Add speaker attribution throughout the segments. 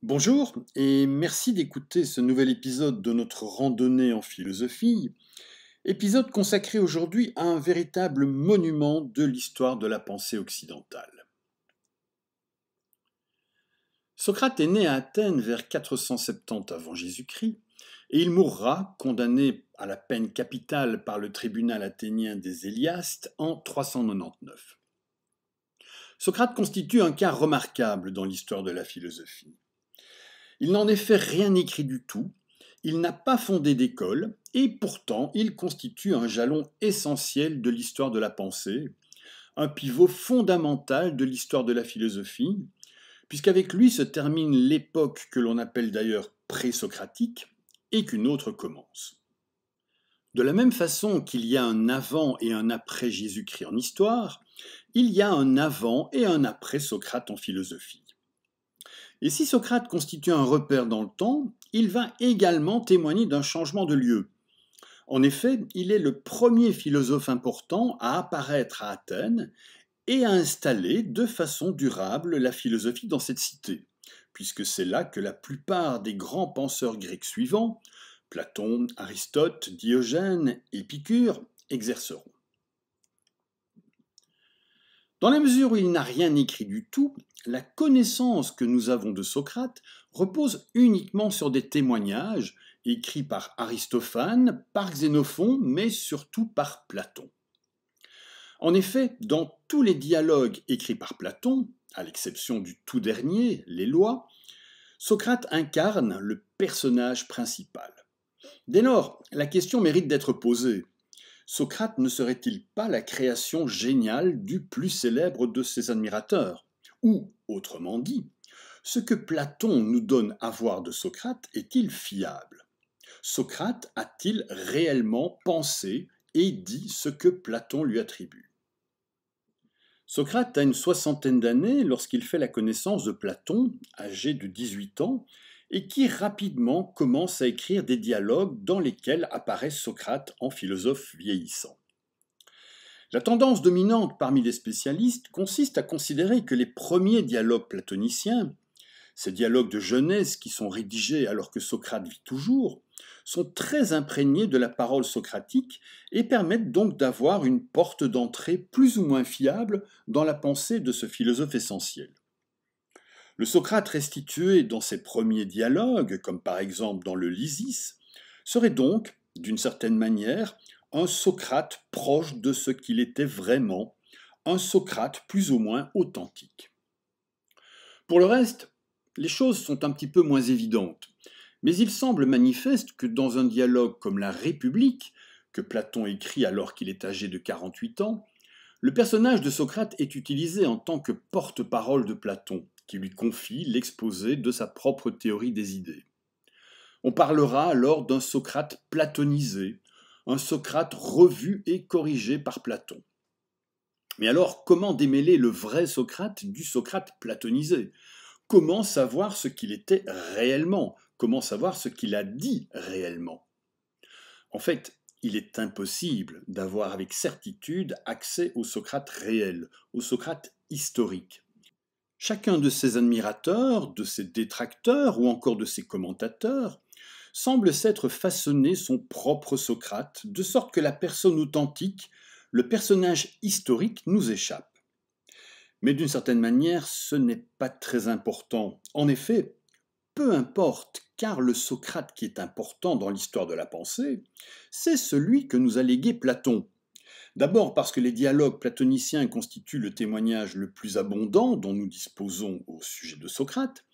Speaker 1: Bonjour et merci d'écouter ce nouvel épisode de notre randonnée en philosophie, épisode consacré aujourd'hui à un véritable monument de l'histoire de la pensée occidentale. Socrate est né à Athènes vers 470 avant Jésus-Christ et il mourra condamné à la peine capitale par le tribunal athénien des Éliastes en 399. Socrate constitue un cas remarquable dans l'histoire de la philosophie. Il n'en est fait rien écrit du tout, il n'a pas fondé d'école, et pourtant il constitue un jalon essentiel de l'histoire de la pensée, un pivot fondamental de l'histoire de la philosophie, puisqu'avec lui se termine l'époque que l'on appelle d'ailleurs pré-socratique, et qu'une autre commence. De la même façon qu'il y a un avant et un après Jésus-Christ en histoire, il y a un avant et un après Socrate en philosophie. Et si Socrate constitue un repère dans le temps, il va également témoigner d'un changement de lieu. En effet, il est le premier philosophe important à apparaître à Athènes et à installer de façon durable la philosophie dans cette cité, puisque c'est là que la plupart des grands penseurs grecs suivants, Platon, Aristote, Diogène, Épicure, exerceront. Dans la mesure où il n'a rien écrit du tout, la connaissance que nous avons de Socrate repose uniquement sur des témoignages écrits par Aristophane, par Xénophon, mais surtout par Platon. En effet, dans tous les dialogues écrits par Platon, à l'exception du tout dernier, les Lois, Socrate incarne le personnage principal. Dès lors, la question mérite d'être posée. Socrate ne serait-il pas la création géniale du plus célèbre de ses admirateurs? Ou, autrement dit, ce que Platon nous donne à voir de Socrate est-il fiable? Socrate a-t-il réellement pensé et dit ce que Platon lui attribue? Socrate a une soixantaine d'années lorsqu'il fait la connaissance de Platon, âgé de 18 ans, et qui rapidement commence à écrire des dialogues dans lesquels apparaît Socrate en philosophe vieillissant. La tendance dominante parmi les spécialistes consiste à considérer que les premiers dialogues platoniciens, ces dialogues de jeunesse qui sont rédigés alors que Socrate vit toujours, sont très imprégnés de la parole socratique et permettent donc d'avoir une porte d'entrée plus ou moins fiable dans la pensée de ce philosophe essentiel. Le Socrate restitué dans ses premiers dialogues, comme par exemple dans le Lysis, serait donc, d'une certaine manière, un Socrate proche de ce qu'il était vraiment, un Socrate plus ou moins authentique. Pour le reste, les choses sont un petit peu moins évidentes, mais il semble manifeste que dans un dialogue comme la République, que Platon écrit alors qu'il est âgé de 48 ans, le personnage de Socrate est utilisé en tant que porte-parole de Platon, qui lui confie l'exposé de sa propre théorie des idées. On parlera alors d'un Socrate platonisé, un Socrate revu et corrigé par Platon. Mais alors, comment démêler le vrai Socrate du Socrate platonisé? Comment savoir ce qu'il était réellement? Comment savoir ce qu'il a dit réellement? En fait, il est impossible d'avoir avec certitude accès au Socrate réel, au Socrate historique. Chacun de ses admirateurs, de ses détracteurs ou encore de ses commentateurs semble s'être façonné son propre Socrate, de sorte que la personne authentique, le personnage historique, nous échappe. Mais d'une certaine manière, ce n'est pas très important. En effet, peu importe, car le Socrate qui est important dans l'histoire de la pensée, c'est celui que nous a légué Platon. D'abord parce que les dialogues platoniciens constituent le témoignage le plus abondant dont nous disposons au sujet de Socrate,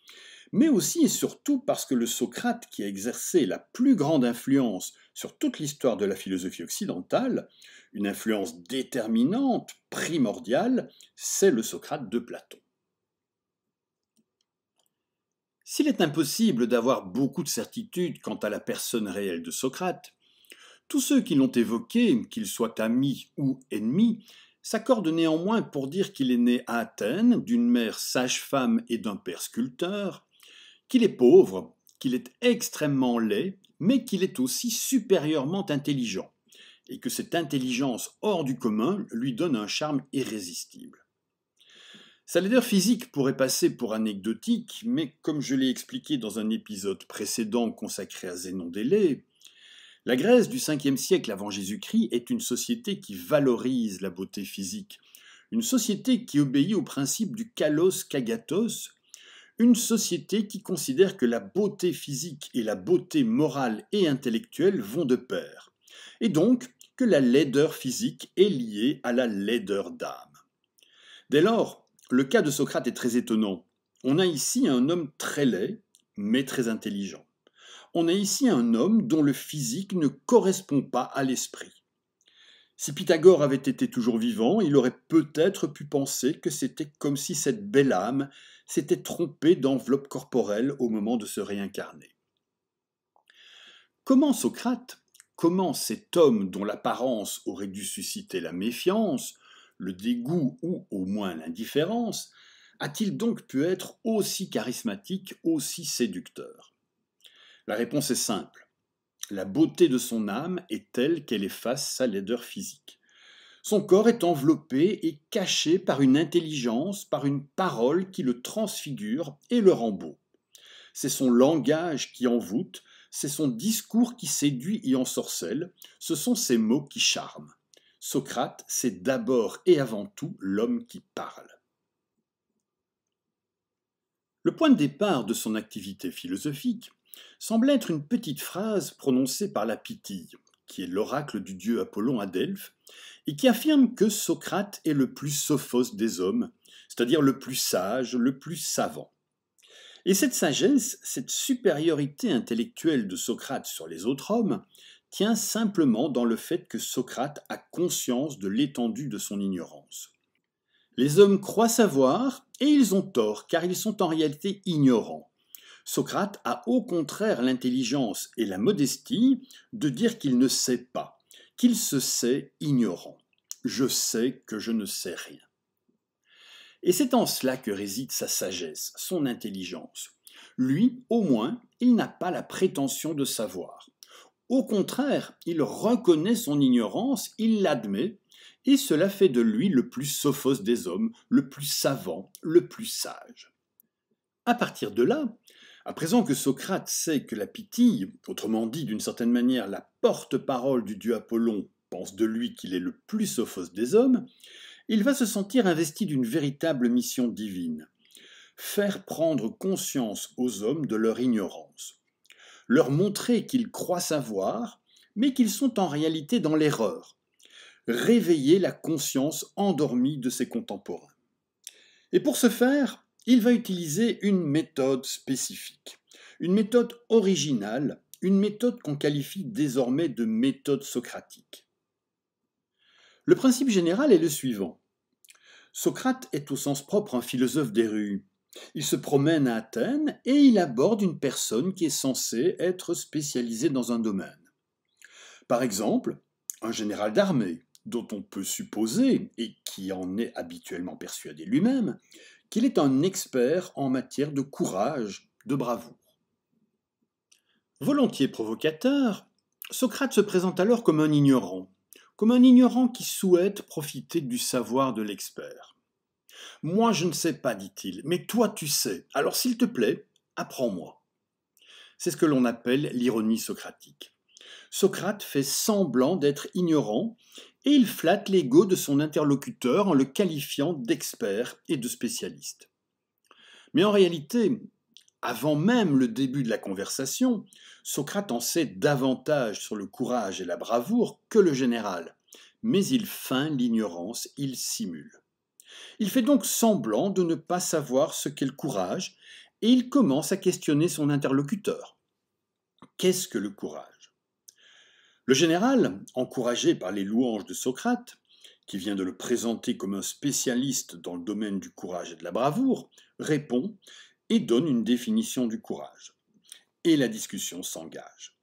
Speaker 1: mais aussi et surtout parce que le Socrate qui a exercé la plus grande influence sur toute l'histoire de la philosophie occidentale, une influence déterminante, primordiale, c'est le Socrate de Platon. S'il est impossible d'avoir beaucoup de certitudes quant à la personne réelle de Socrate, tous ceux qui l'ont évoqué, qu'ils soient amis ou ennemis, s'accordent néanmoins pour dire qu'il est né à Athènes, d'une mère sage-femme et d'un père sculpteur, qu'il est pauvre, qu'il est extrêmement laid, mais qu'il est aussi supérieurement intelligent, et que cette intelligence hors du commun lui donne un charme irrésistible. Sa laideur physique pourrait passer pour anecdotique, mais comme je l'ai expliqué dans un épisode précédent consacré à Zénon d'Élée, la Grèce du 5e siècle avant Jésus-Christ est une société qui valorise la beauté physique, une société qui obéit au principe du kalos kagatos, une société qui considère que la beauté physique et la beauté morale et intellectuelle vont de pair, et donc que la laideur physique est liée à la laideur d'âme. Dès lors, le cas de Socrate est très étonnant. On a ici un homme très laid, mais très intelligent. On a ici un homme dont le physique ne correspond pas à l'esprit. Si Pythagore avait été toujours vivant, il aurait peut-être pu penser que c'était comme si cette belle âme s'était trompée d'enveloppe corporelle au moment de se réincarner. Comment Socrate, comment cet homme dont l'apparence aurait dû susciter la méfiance, le dégoût ou au moins l'indifférence, a-t-il donc pu être aussi charismatique, aussi séducteur? La réponse est simple. La beauté de son âme est telle qu'elle efface sa laideur physique. Son corps est enveloppé et caché par une intelligence, par une parole qui le transfigure et le rend beau. C'est son langage qui envoûte, c'est son discours qui séduit et ensorcelle, ce sont ses mots qui charment. Socrate, c'est d'abord et avant tout l'homme qui parle. Le point de départ de son activité philosophique semble être une petite phrase prononcée par la Pythie, qui est l'oracle du dieu Apollon à Delphes, et qui affirme que Socrate est le plus sophos des hommes, c'est-à-dire le plus sage, le plus savant. Et cette sagesse, cette supériorité intellectuelle de Socrate sur les autres hommes, tient simplement dans le fait que Socrate a conscience de l'étendue de son ignorance. Les hommes croient savoir, et ils ont tort, car ils sont en réalité ignorants. Socrate a au contraire l'intelligence et la modestie de dire qu'il ne sait pas, qu'il se sait ignorant. Je sais que je ne sais rien. Et c'est en cela que réside sa sagesse, son intelligence. Lui, au moins, il n'a pas la prétention de savoir. Au contraire, il reconnaît son ignorance, il l'admet, et cela fait de lui le plus sophos des hommes, le plus savant, le plus sage. À partir de là, à présent que Socrate sait que la Pythie, autrement dit d'une certaine manière la porte-parole du dieu Apollon, pense de lui qu'il est le plus sophos des hommes, il va se sentir investi d'une véritable mission divine, faire prendre conscience aux hommes de leur ignorance, leur montrer qu'ils croient savoir, mais qu'ils sont en réalité dans l'erreur, réveiller la conscience endormie de ses contemporains. Et pour ce faire, il va utiliser une méthode spécifique, une méthode originale, une méthode qu'on qualifie désormais de méthode socratique. Le principe général est le suivant. Socrate est au sens propre un philosophe des rues. Il se promène à Athènes et il aborde une personne qui est censée être spécialisée dans un domaine. Par exemple, un général d'armée, dont on peut supposer, et qui en est habituellement persuadé lui-même, qu'il est un expert en matière de courage, de bravoure. Volontiers provocateur, Socrate se présente alors comme un ignorant qui souhaite profiter du savoir de l'expert. « Moi je ne sais pas, dit-il, mais toi tu sais, alors s'il te plaît, apprends-moi. » C'est ce que l'on appelle l'ironie socratique. Socrate fait semblant d'être ignorant et il flatte l'ego de son interlocuteur en le qualifiant d'expert et de spécialiste. Mais en réalité, avant même le début de la conversation, Socrate en sait davantage sur le courage et la bravoure que le général, mais il feint l'ignorance, il simule. Il fait donc semblant de ne pas savoir ce qu'est le courage et il commence à questionner son interlocuteur. Qu'est-ce que le courage ? Le général, encouragé par les louanges de Socrate, qui vient de le présenter comme un spécialiste dans le domaine du courage et de la bravoure, répond et donne une définition du courage. Et la discussion s'engage.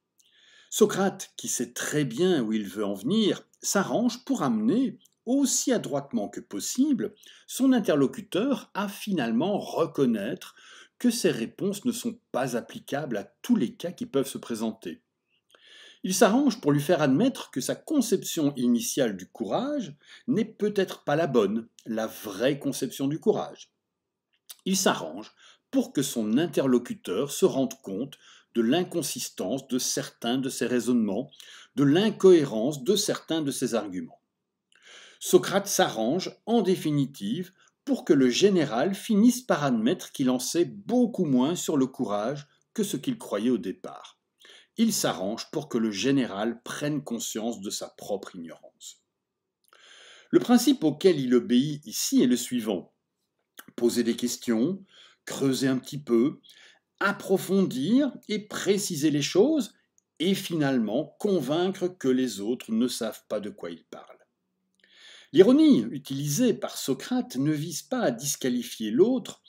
Speaker 1: Socrate, qui sait très bien où il veut en venir, s'arrange pour amener, aussi adroitement que possible, son interlocuteur à finalement reconnaître que ses réponses ne sont pas applicables à tous les cas qui peuvent se présenter. Il s'arrange pour lui faire admettre que sa conception initiale du courage n'est peut-être pas la bonne, la vraie conception du courage. Il s'arrange pour que son interlocuteur se rende compte de l'inconsistance de certains de ses raisonnements, de l'incohérence de certains de ses arguments. Socrate s'arrange, en définitive, pour que le général finisse par admettre qu'il en sait beaucoup moins sur le courage que ce qu'il croyait au départ. Il s'arrange pour que le général prenne conscience de sa propre ignorance. Le principe auquel il obéit ici est le suivant. Poser des questions, creuser un petit peu, approfondir et préciser les choses, et finalement convaincre que les autres ne savent pas de quoi il parle. L'ironie utilisée par Socrate ne vise pas à disqualifier l'autre,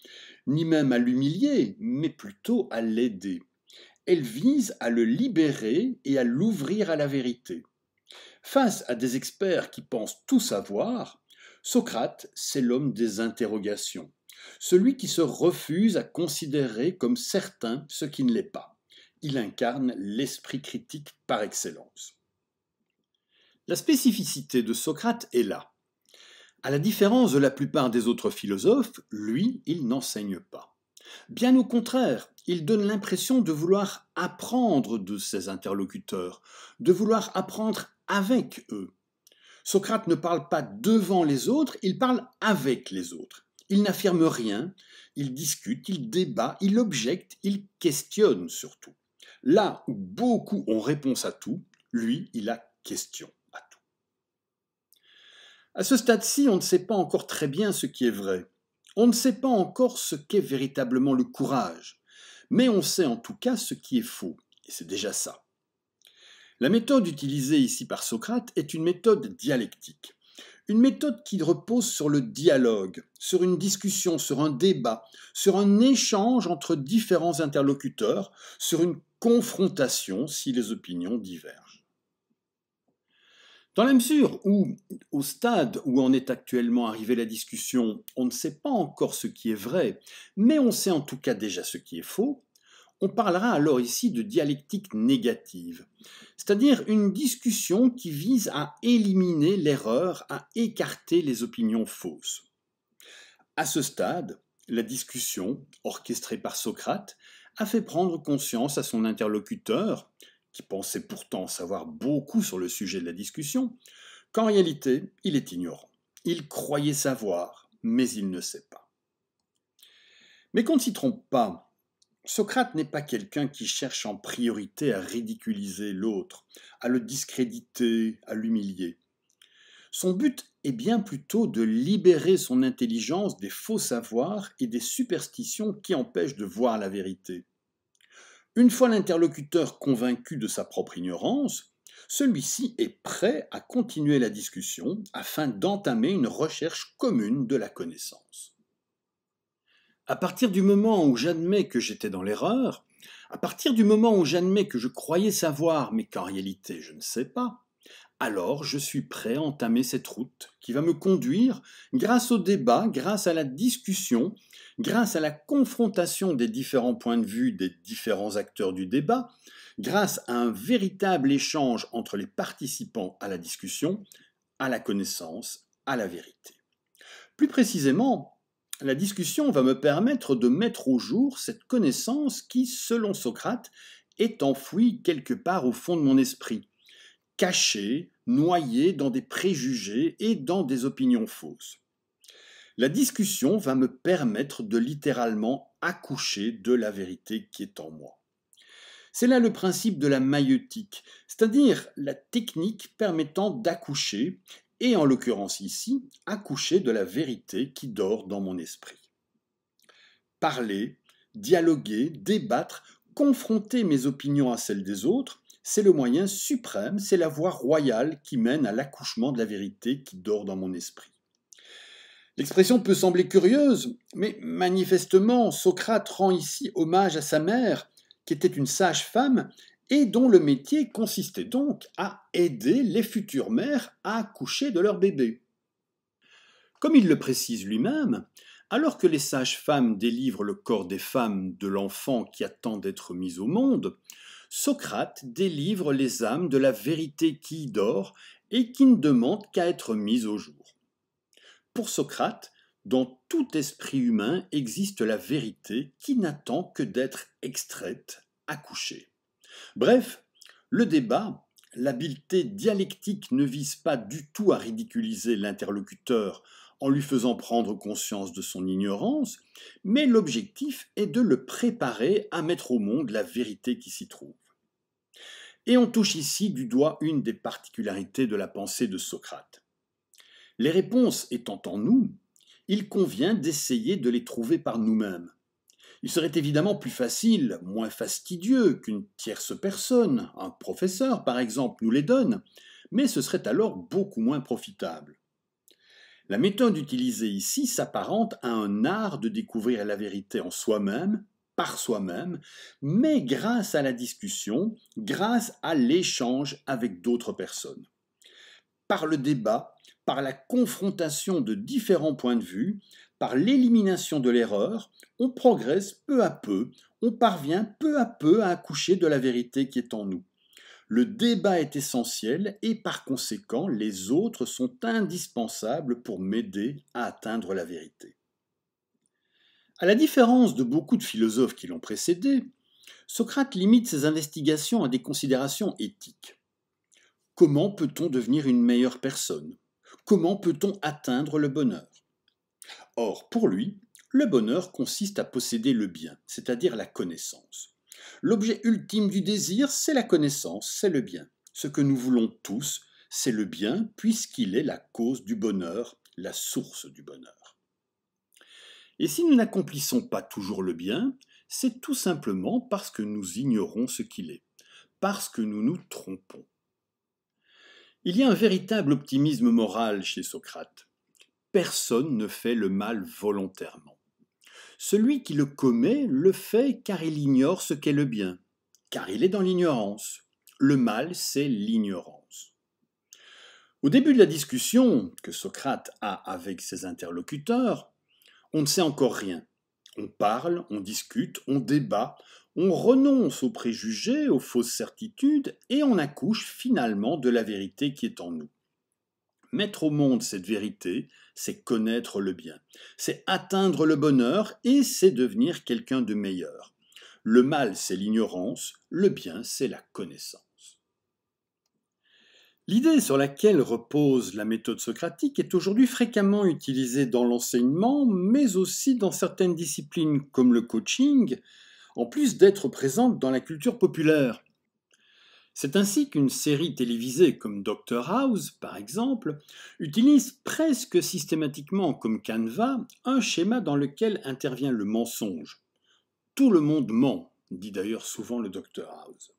Speaker 1: ni même à l'humilier, mais plutôt à l'aider. Elle vise à le libérer et à l'ouvrir à la vérité. Face à des experts qui pensent tout savoir, Socrate, c'est l'homme des interrogations, celui qui se refuse à considérer comme certain ce qui ne l'est pas. Il incarne l'esprit critique par excellence. La spécificité de Socrate est là. À la différence de la plupart des autres philosophes, lui, il n'enseigne pas. Bien au contraire, il donne l'impression de vouloir apprendre de ses interlocuteurs, de vouloir apprendre avec eux. Socrate ne parle pas devant les autres, il parle avec les autres. Il n'affirme rien, il discute, il débat, il objecte, il questionne surtout. Là où beaucoup ont réponse à tout, lui, il a question à tout. À ce stade-ci, on ne sait pas encore très bien ce qui est vrai. On ne sait pas encore ce qu'est véritablement le courage. Mais on sait en tout cas ce qui est faux, et c'est déjà ça. La méthode utilisée ici par Socrate est une méthode dialectique. Une méthode qui repose sur le dialogue, sur une discussion, sur un débat, sur un échange entre différents interlocuteurs, sur une confrontation si les opinions divergent. Dans la mesure où, au stade où en est actuellement arrivée la discussion, on ne sait pas encore ce qui est vrai, mais on sait en tout cas déjà ce qui est faux, on parlera alors ici de dialectique négative, c'est-à-dire une discussion qui vise à éliminer l'erreur, à écarter les opinions fausses. À ce stade, la discussion, orchestrée par Socrate, a fait prendre conscience à son interlocuteur, qui pensait pourtant savoir beaucoup sur le sujet de la discussion, qu'en réalité, il est ignorant. Il croyait savoir, mais il ne sait pas. Mais qu'on ne s'y trompe pas, Socrate n'est pas quelqu'un qui cherche en priorité à ridiculiser l'autre, à le discréditer, à l'humilier. Son but est bien plutôt de libérer son intelligence des faux savoirs et des superstitions qui empêchent de voir la vérité. Une fois l'interlocuteur convaincu de sa propre ignorance, celui-ci est prêt à continuer la discussion afin d'entamer une recherche commune de la connaissance. À partir du moment où j'admets que j'étais dans l'erreur, à partir du moment où j'admets que je croyais savoir mais qu'en réalité je ne sais pas, alors je suis prêt à entamer cette route qui va me conduire, grâce au débat, grâce à la discussion, grâce à la confrontation des différents points de vue des différents acteurs du débat, grâce à un véritable échange entre les participants à la discussion, à la connaissance, à la vérité. Plus précisément, la discussion va me permettre de mettre au jour cette connaissance qui, selon Socrate, est enfouie quelque part au fond de mon esprit, cachée, noyée dans des préjugés et dans des opinions fausses. La discussion va me permettre de littéralement accoucher de la vérité qui est en moi. C'est là le principe de la maïeutique, c'est-à-dire la technique permettant d'accoucher, et en l'occurrence ici, accoucher de la vérité qui dort dans mon esprit. Parler, dialoguer, débattre, confronter mes opinions à celles des autres, c'est le moyen suprême, c'est la voie royale qui mène à l'accouchement de la vérité qui dort dans mon esprit. L'expression peut sembler curieuse, mais manifestement, Socrate rend ici hommage à sa mère, qui était une sage-femme, et dont le métier consistait donc à aider les futures mères à accoucher de leur bébé. Comme il le précise lui-même, alors que les sages-femmes délivrent le corps des femmes de l'enfant qui attend d'être mis au monde, Socrate délivre les âmes de la vérité qui y dort et qui ne demande qu'à être mise au jour. Pour Socrate, Dans tout esprit humain existe la vérité qui n'attend que d'être extraite, accouchée. Bref, le débat, l'habileté dialectique ne vise pas du tout à ridiculiser l'interlocuteur en lui faisant prendre conscience de son ignorance, mais l'objectif est de le préparer à mettre au monde la vérité qui s'y trouve. Et on touche ici du doigt une des particularités de la pensée de Socrate. Les réponses étant en nous, il convient d'essayer de les trouver par nous-mêmes. Il serait évidemment plus facile, moins fastidieux qu'une tierce personne, un professeur par exemple, nous les donne, mais ce serait alors beaucoup moins profitable. La méthode utilisée ici s'apparente à un art de découvrir la vérité en soi-même, par soi-même, mais grâce à la discussion, grâce à l'échange avec d'autres personnes. Par le débat, par la confrontation de différents points de vue, par l'élimination de l'erreur, on progresse peu à peu, on parvient peu à peu à accoucher de la vérité qui est en nous. Le débat est essentiel et par conséquent, les autres sont indispensables pour m'aider à atteindre la vérité. À la différence de beaucoup de philosophes qui l'ont précédé, Socrate limite ses investigations à des considérations éthiques. Comment peut-on devenir une meilleure personne? Comment peut-on atteindre le bonheur? Or, pour lui, le bonheur consiste à posséder le bien, c'est-à-dire la connaissance. L'objet ultime du désir, c'est la connaissance, c'est le bien. Ce que nous voulons tous, c'est le bien, puisqu'il est la cause du bonheur, la source du bonheur. Et si nous n'accomplissons pas toujours le bien, c'est tout simplement parce que nous ignorons ce qu'il est, parce que nous nous trompons. Il y a un véritable optimisme moral chez Socrate. Personne ne fait le mal volontairement. Celui qui le commet le fait car il ignore ce qu'est le bien, car il est dans l'ignorance. Le mal, c'est l'ignorance. Au début de la discussion que Socrate a avec ses interlocuteurs, on ne sait encore rien. On parle, on discute, on débat, on renonce aux préjugés, aux fausses certitudes, et on accouche finalement de la vérité qui est en nous. Mettre au monde cette vérité, c'est connaître le bien, c'est atteindre le bonheur et c'est devenir quelqu'un de meilleur. Le mal, c'est l'ignorance, le bien, c'est la connaissance. L'idée sur laquelle repose la méthode socratique est aujourd'hui fréquemment utilisée dans l'enseignement, mais aussi dans certaines disciplines comme le coaching, en plus d'être présente dans la culture populaire. C'est ainsi qu'une série télévisée comme Dr House, par exemple, utilise presque systématiquement comme canevas un schéma dans lequel intervient le mensonge. Tout le monde ment, dit d'ailleurs souvent le Dr House.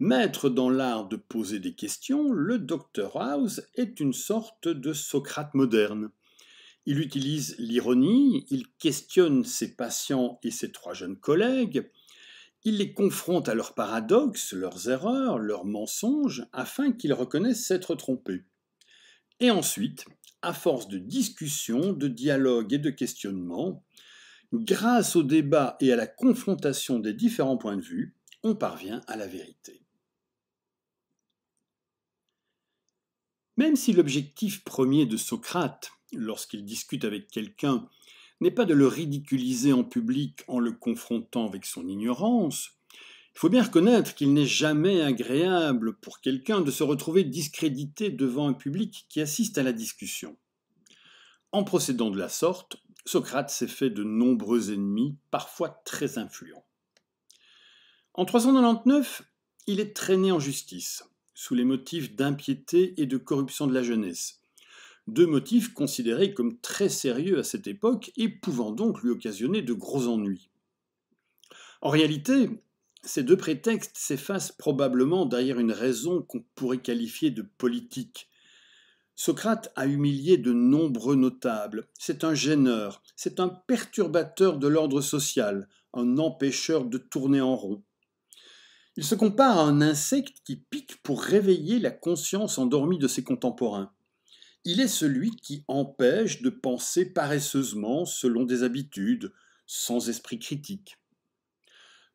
Speaker 1: Maître dans l'art de poser des questions, le Dr House est une sorte de Socrate moderne. Il utilise l'ironie, il questionne ses patients et ses trois jeunes collègues, il les confronte à leurs paradoxes, leurs erreurs, leurs mensonges, afin qu'ils reconnaissent s'être trompés. Et ensuite, à force de discussion, de dialogue et de questionnement, grâce au débat et à la confrontation des différents points de vue, on parvient à la vérité. Même si l'objectif premier de Socrate, lorsqu'il discute avec quelqu'un, n'est pas de le ridiculiser en public en le confrontant avec son ignorance, il faut bien reconnaître qu'il n'est jamais agréable pour quelqu'un de se retrouver discrédité devant un public qui assiste à la discussion. En procédant de la sorte, Socrate s'est fait de nombreux ennemis, parfois très influents. En 399, il est traîné en justice, sous les motifs d'impiété et de corruption de la jeunesse. Deux motifs considérés comme très sérieux à cette époque et pouvant donc lui occasionner de gros ennuis. En réalité, ces deux prétextes s'effacent probablement derrière une raison qu'on pourrait qualifier de politique. Socrate a humilié de nombreux notables. C'est un gêneur, c'est un perturbateur de l'ordre social, un empêcheur de tourner en rond. Il se compare à un insecte qui pique pour réveiller la conscience endormie de ses contemporains. Il est celui qui empêche de penser paresseusement selon des habitudes, sans esprit critique.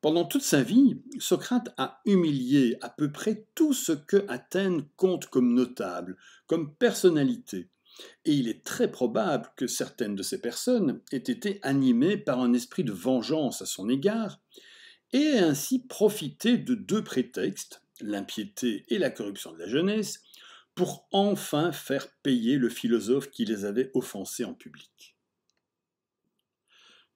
Speaker 1: Pendant toute sa vie, Socrate a humilié à peu près tout ce que Athènes compte comme notable, comme personnalité. et il est très probable que certaines de ces personnes aient été animées par un esprit de vengeance à son égard, et aient ainsi profité de deux prétextes, l'impiété et la corruption de la jeunesse, pour enfin faire payer le philosophe qui les avait offensés en public.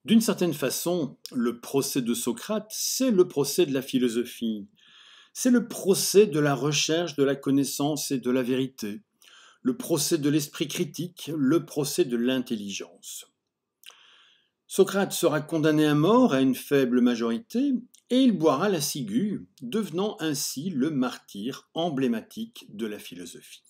Speaker 1: D'une certaine façon, le procès de Socrate, c'est le procès de la philosophie. C'est le procès de la recherche de la connaissance et de la vérité, le procès de l'esprit critique, le procès de l'intelligence. Socrate sera condamné à mort à une faible majorité et il boira la ciguë, devenant ainsi le martyr emblématique de la philosophie.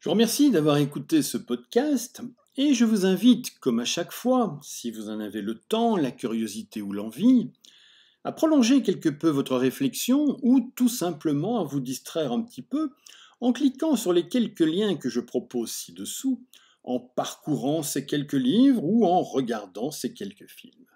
Speaker 1: Je vous remercie d'avoir écouté ce podcast et je vous invite, comme à chaque fois, si vous en avez le temps, la curiosité ou l'envie, à prolonger quelque peu votre réflexion ou tout simplement à vous distraire un petit peu en cliquant sur les quelques liens que je propose ci-dessous, en parcourant ces quelques livres ou en regardant ces quelques films.